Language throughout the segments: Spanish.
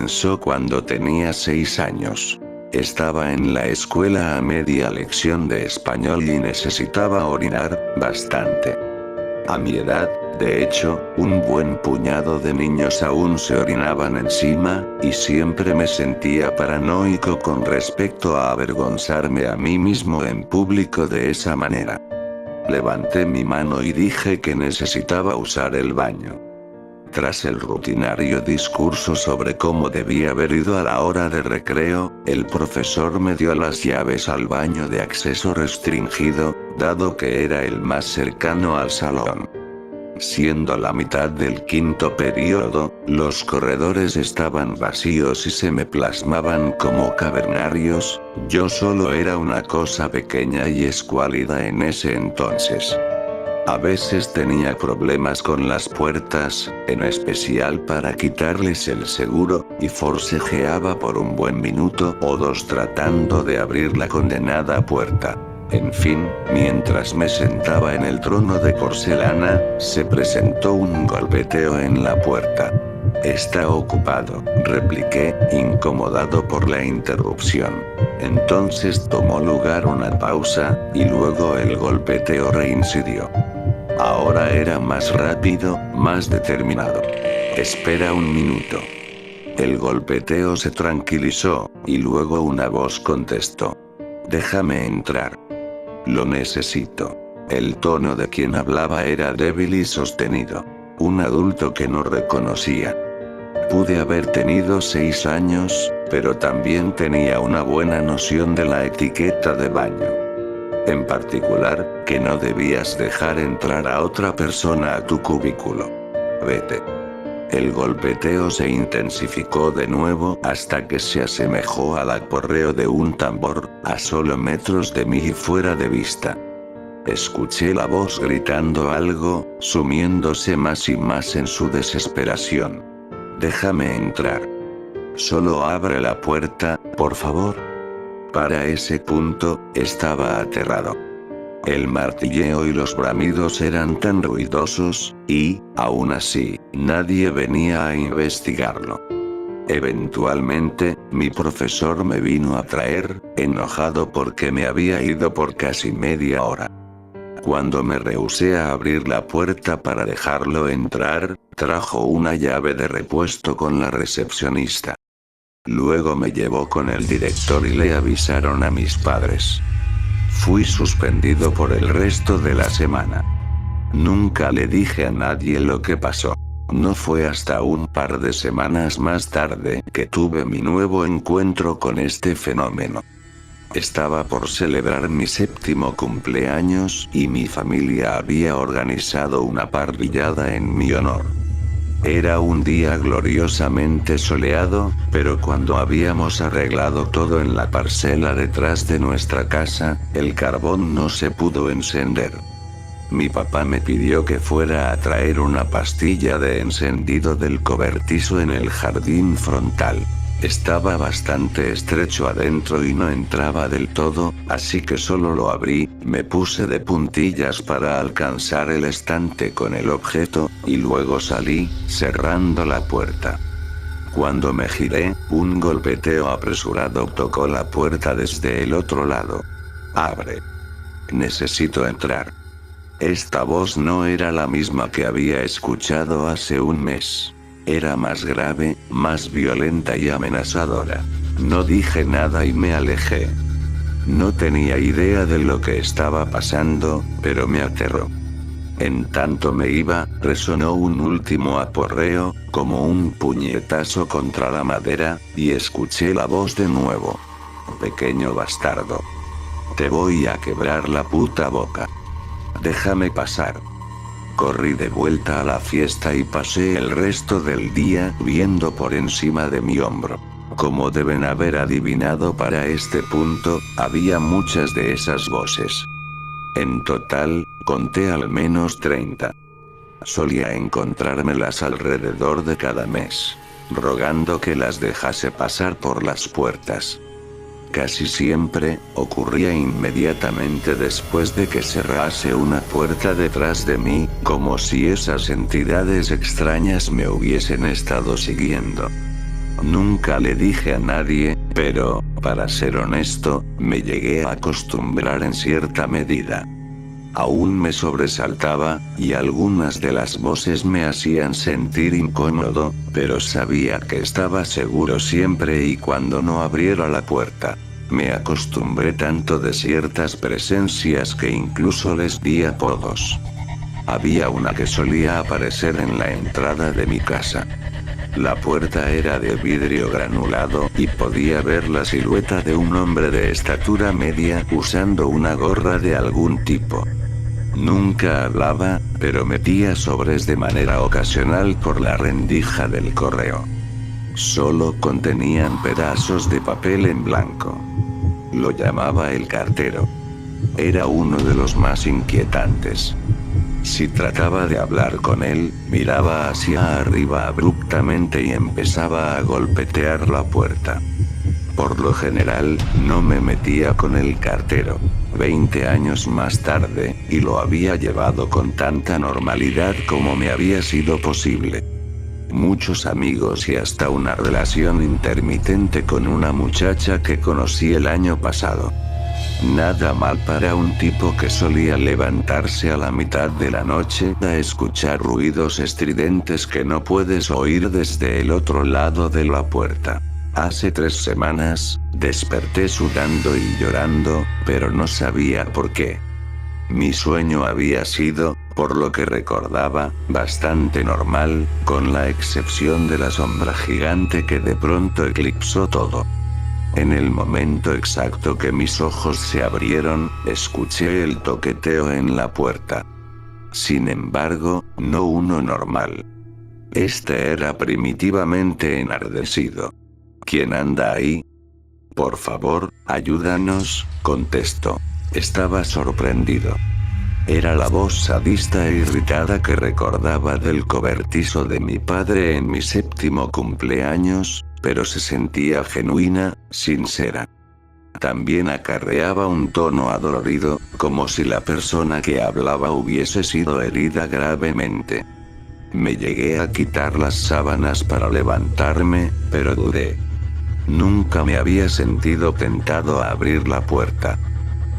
comenzó cuando tenía 6 años. Estaba en la escuela a media lección de español y necesitaba orinar bastante. A mi edad, de hecho, un buen puñado de niños aún se orinaban encima, y siempre me sentía paranoico con respecto a avergonzarme a mí mismo en público de esa manera. Levanté mi mano y dije que necesitaba usar el baño. Tras el rutinario discurso sobre cómo debía haber ido a la hora de recreo, el profesor me dio las llaves al baño de acceso restringido, dado que era el más cercano al salón. Siendo la mitad del quinto período, los corredores estaban vacíos y se me plasmaban como cavernarios, yo solo era una cosa pequeña y escuálida en ese entonces. A veces tenía problemas con las puertas, en especial para quitarles el seguro, y forcejeaba por un buen minuto o dos tratando de abrir la condenada puerta. En fin, mientras me sentaba en el trono de porcelana, se presentó un golpeteo en la puerta. «Está ocupado», repliqué, incomodado por la interrupción. Entonces tomó lugar una pausa, y luego el golpeteo reincidió. Ahora era más rápido, más determinado. «Espera un minuto». El golpeteo se tranquilizó, y luego una voz contestó. «Déjame entrar». «Lo necesito». El tono de quien hablaba era débil y sostenido. Un adulto que no reconocía. Pude haber tenido 6 años, pero también tenía una buena noción de la etiqueta de baño. En particular, que no debías dejar entrar a otra persona a tu cubículo. «Vete». El golpeteo se intensificó de nuevo hasta que se asemejó al aporreo de un tambor, a solo metros de mí y fuera de vista. Escuché la voz gritando algo, sumiéndose más y más en su desesperación. «Déjame entrar. Solo abre la puerta, por favor». Para ese punto, estaba aterrado. El martilleo y los bramidos eran tan ruidosos, y, aún así, nadie venía a investigarlo. Eventualmente, mi profesor me vino a traer, enojado porque me había ido por casi media hora. Cuando me rehusé a abrir la puerta para dejarlo entrar, trajo una llave de repuesto con la recepcionista. Luego me llevó con el director y le avisaron a mis padres. Fui suspendido por el resto de la semana. Nunca le dije a nadie lo que pasó. No fue hasta un par de semanas más tarde que tuve mi nuevo encuentro con este fenómeno. Estaba por celebrar mi 7º cumpleaños y mi familia había organizado una parrillada en mi honor. Era un día gloriosamente soleado, pero cuando habíamos arreglado todo en la parcela detrás de nuestra casa, el carbón no se pudo encender. Mi papá me pidió que fuera a traer una pastilla de encendido del cobertizo en el jardín frontal. Estaba bastante estrecho adentro y no entraba del todo, así que solo lo abrí, me puse de puntillas para alcanzar el estante con el objeto, y luego salí, cerrando la puerta. Cuando me giré, un golpeteo apresurado tocó la puerta desde el otro lado. «Abre. Necesito entrar». Esta voz no era la misma que había escuchado hace un mes. Era más grave, más violenta y amenazadora. No dije nada y me alejé. No tenía idea de lo que estaba pasando, pero me aterró. En tanto me iba, resonó un último aporreo, como un puñetazo contra la madera, y escuché la voz de nuevo. «Pequeño bastardo. Te voy a quebrar la puta boca. Déjame pasar». Corrí de vuelta a la fiesta y pasé el resto del día viendo por encima de mi hombro. Como deben haber adivinado para este punto, había muchas de esas voces. En total, conté al menos 30. Solía encontrármelas alrededor de cada mes, rogando que las dejase pasar por las puertas. Casi siempre, ocurría inmediatamente después de que cerrase una puerta detrás de mí, como si esas entidades extrañas me hubiesen estado siguiendo. Nunca le dije a nadie, pero, para ser honesto, me llegué a acostumbrar en cierta medida. Aún me sobresaltaba, y algunas de las voces me hacían sentir incómodo, pero sabía que estaba seguro siempre y cuando no abriera la puerta. Me acostumbré tanto de ciertas presencias que incluso les di apodos. Había una que solía aparecer en la entrada de mi casa. La puerta era de vidrio granulado y podía ver la silueta de un hombre de estatura media usando una gorra de algún tipo. Nunca hablaba, pero metía sobres de manera ocasional por la rendija del correo. Solo contenían pedazos de papel en blanco. Lo llamaba el cartero. Era uno de los más inquietantes. Si trataba de hablar con él, miraba hacia arriba abruptamente y empezaba a golpetear la puerta. Por lo general, no me metía con el cartero. 20 años más tarde, y lo había llevado con tanta normalidad como me había sido posible. Muchos amigos y hasta una relación intermitente con una muchacha que conocí el año pasado. Nada mal para un tipo que solía levantarse a la mitad de la noche a escuchar ruidos estridentes que no puedes oír desde el otro lado de la puerta. Hace 3 semanas, desperté sudando y llorando, pero no sabía por qué. Mi sueño había sido, por lo que recordaba, bastante normal, con la excepción de la sombra gigante que de pronto eclipsó todo. En el momento exacto que mis ojos se abrieron, escuché el toqueteo en la puerta. Sin embargo, no uno normal. Este era primitivamente enardecido. ¿Quién anda ahí? Por favor, ayúdanos, contestó. Estaba sorprendido. Era la voz sadista e irritada que recordaba del cobertizo de mi padre en mi 7º cumpleaños, pero se sentía genuina, sincera. También acarreaba un tono adolorido, como si la persona que hablaba hubiese sido herida gravemente. Me llegué a quitar las sábanas para levantarme, pero dudé. Nunca me había sentido tentado a abrir la puerta.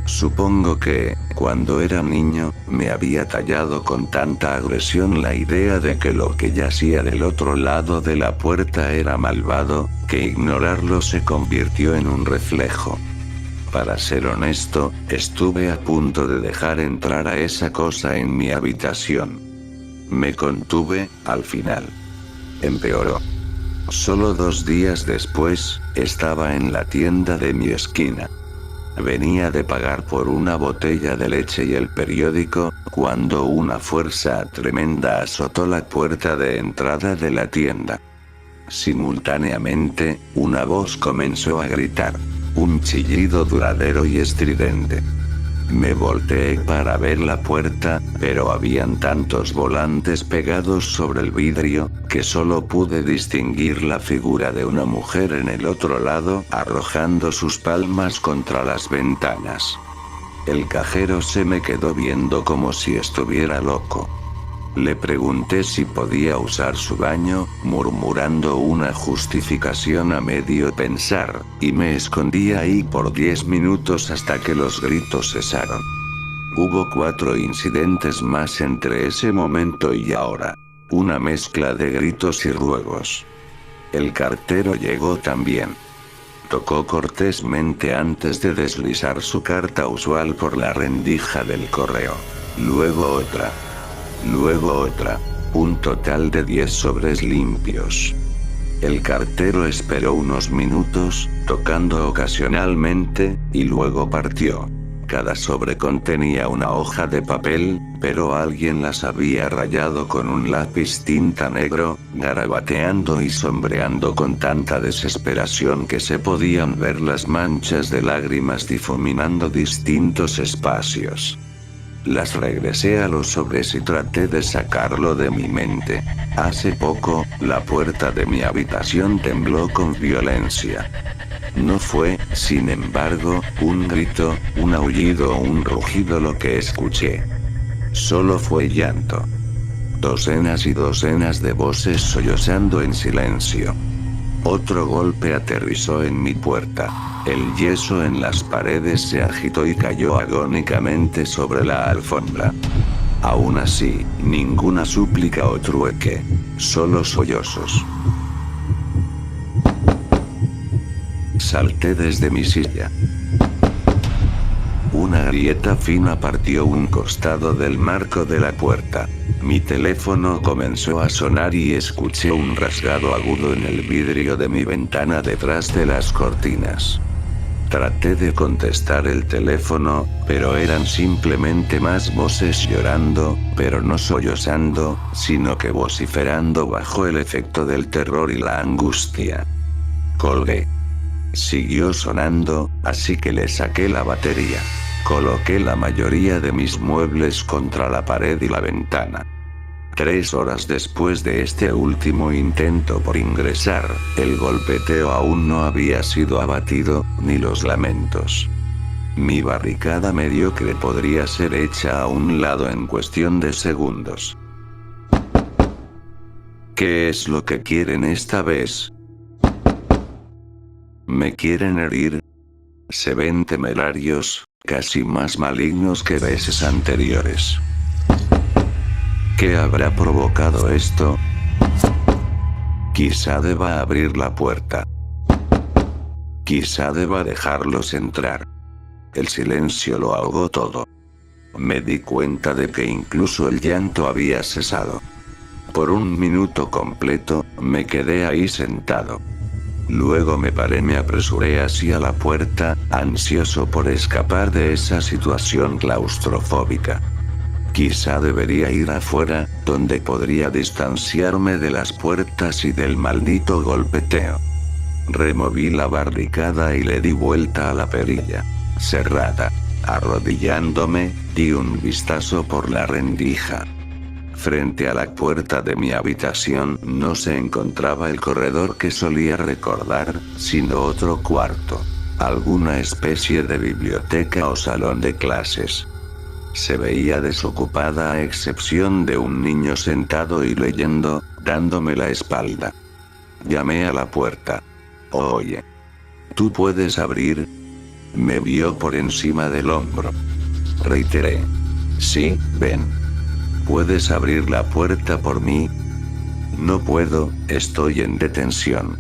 Supongo que, cuando era niño, me había tallado con tanta agresión la idea de que lo que yacía del otro lado de la puerta era malvado, que ignorarlo se convirtió en un reflejo. Para ser honesto, estuve a punto de dejar entrar a esa cosa en mi habitación. Me contuve, al final. Empeoró. Solo 2 días después, estaba en la tienda de mi esquina. Venía de pagar por una botella de leche y el periódico, cuando una fuerza tremenda azotó la puerta de entrada de la tienda. Simultáneamente, una voz comenzó a gritar. Un chillido duradero y estridente. Me volteé para ver la puerta, pero habían tantos volantes pegados sobre el vidrio, que solo pude distinguir la figura de una mujer en el otro lado, arrojando sus palmas contra las ventanas. El cajero se me quedó viendo como si estuviera loco. Le pregunté si podía usar su baño, murmurando una justificación a medio pensar, y me escondí ahí por 10 minutos hasta que los gritos cesaron. Hubo 4 incidentes más entre ese momento y ahora. Una mezcla de gritos y ruegos. El cartero llegó también. Tocó cortésmente antes de deslizar su carta usual por la rendija del correo. Luego otra. Luego otra. Un total de 10 sobres limpios. El cartero esperó unos minutos, tocando ocasionalmente, y luego partió. Cada sobre contenía una hoja de papel, pero alguien las había rayado con un lápiz tinta negro, garabateando y sombreando con tanta desesperación que se podían ver las manchas de lágrimas difuminando distintos espacios. Las regresé a los sobres y traté de sacarlo de mi mente. Hace poco, la puerta de mi habitación tembló con violencia. No fue, sin embargo, un grito, un aullido o un rugido lo que escuché. Solo fue llanto. Docenas y docenas de voces sollozando en silencio. Otro golpe aterrizó en mi puerta. El yeso en las paredes se agitó y cayó agónicamente sobre la alfombra. Aún así, ninguna súplica o trueque. Solo sollozos. Salté desde mi silla. Una grieta fina partió un costado del marco de la puerta. Mi teléfono comenzó a sonar y escuché un rasgado agudo en el vidrio de mi ventana detrás de las cortinas. Traté de contestar el teléfono, pero eran simplemente más voces llorando, pero no sollozando, sino que vociferando bajo el efecto del terror y la angustia. Colgué. Siguió sonando, así que le saqué la batería. Coloqué la mayoría de mis muebles contra la pared y la ventana. 3 horas después de este último intento por ingresar, el golpeteo aún no había sido abatido, ni los lamentos. Mi barricada mediocre podría ser hecha a un lado en cuestión de segundos. ¿Qué es lo que quieren esta vez? ¿Me quieren herir? Se ven temerarios, casi más malignos que veces anteriores. ¿Qué habrá provocado esto? Quizá deba abrir la puerta. Quizá deba dejarlos entrar. El silencio lo ahogó todo. Me di cuenta de que incluso el llanto había cesado. Por un minuto completo, me quedé ahí sentado. Luego me paré, me apresuré hacia la puerta, ansioso por escapar de esa situación claustrofóbica. Quizá debería ir afuera, donde podría distanciarme de las puertas y del maldito golpeteo. Removí la barricada y le di vuelta a la perilla. Cerrada. Arrodillándome, di un vistazo por la rendija. Frente a la puerta de mi habitación no se encontraba el corredor que solía recordar, sino otro cuarto. Alguna especie de biblioteca o salón de clases. Se veía desocupada a excepción de un niño sentado y leyendo, dándome la espalda. Llamé a la puerta. Oye. ¿Tú puedes abrir? Me vio por encima del hombro. Reiteré. Sí, ven. ¿Puedes abrir la puerta por mí? No puedo, estoy en detención.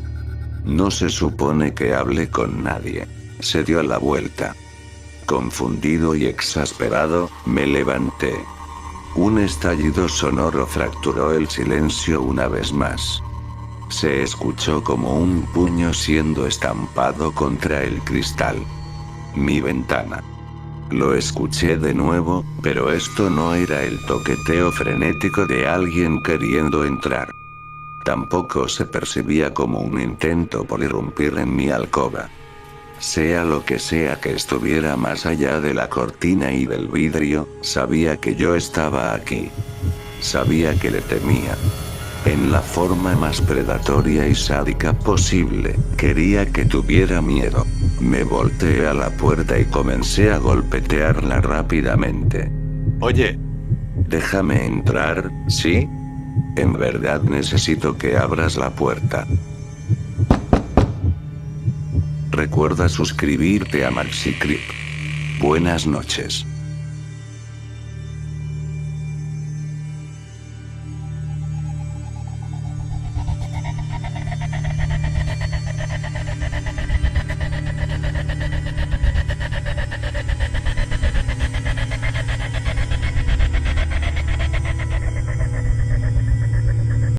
No se supone que hable con nadie. Se dio la vuelta. Confundido y exasperado, me levanté. Un estallido sonoro fracturó el silencio una vez más. Se escuchó como un puño siendo estampado contra el cristal. Mi ventana. Lo escuché de nuevo, pero esto no era el toqueteo frenético de alguien queriendo entrar. Tampoco se percibía como un intento por irrumpir en mi alcoba. Sea lo que sea que estuviera más allá de la cortina y del vidrio, sabía que yo estaba aquí. Sabía que le temía. En la forma más predatoria y sádica posible, quería que tuviera miedo. Me volteé a la puerta y comencé a golpetearla rápidamente. Oye. Déjame entrar, ¿sí? En verdad necesito que abras la puerta. Recuerda suscribirte a MaxiCreep. Buenas noches.